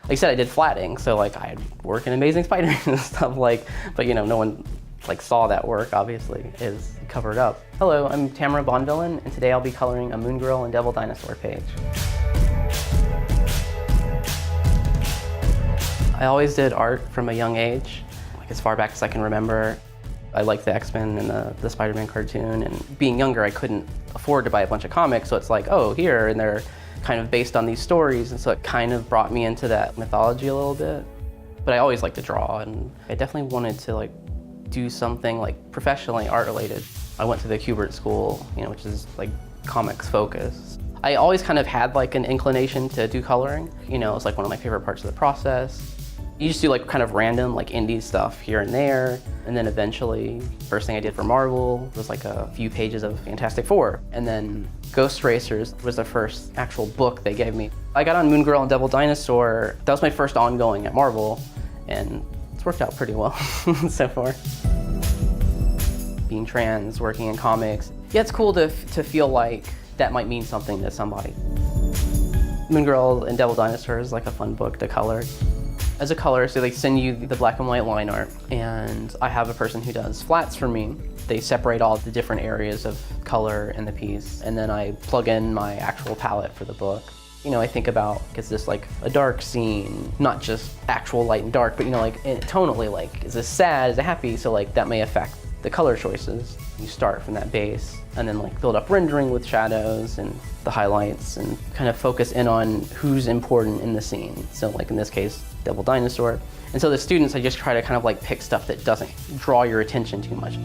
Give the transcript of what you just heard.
Like I said, I did flatting, so like I work in Amazing Spider-Man and stuff but you know, no one like saw that work, obviously, is covered up. Hello, I'm Tamra Bonvillain, and today I'll be coloring a Moon Girl and Devil Dinosaur page. I always did art from a young age, like as far back as I can remember. I liked the X-Men and the Spider-Man cartoon, and being younger, I couldn't afford to buy a bunch of comics, so it's like, oh, here, and they're kind of based on these stories, and so it kind of brought me into that mythology a little bit. But I always liked to draw, and I definitely wanted to like do something like professionally art related. I went to the Kubert school, you know, which is like comics focused. I always kind of had like an inclination to do coloring. You know, it's like one of my favorite parts of the process. You just do like kind of random like indie stuff here and there. And then eventually, first thing I did for Marvel was like a few pages of Fantastic Four. And then Ghost Racers was the first actual book they gave me. I got on Moon Girl and Devil Dinosaur. That was my first ongoing at Marvel, and it's worked out pretty well so far. Being trans, working in comics, yeah, it's cool to feel like that might mean something to somebody. Moon Girl and Devil Dinosaur is like a fun book to color. As a colorist, they send you the black and white line art, and I have a person who does flats for me. They separate all the different areas of color in the piece, and then I plug in my actual palette for the book. You know, I think about, is this like a dark scene, not just actual light and dark, but you know, like tonally, like, is this sad, is it happy? So like that may affect the color choices. You start from that base and then like build up rendering with shadows and the highlights and kind of focus in on who's important in the scene. So like in this case, Devil Dinosaur. And so the students, I just try to kind of like pick stuff that doesn't draw your attention too much.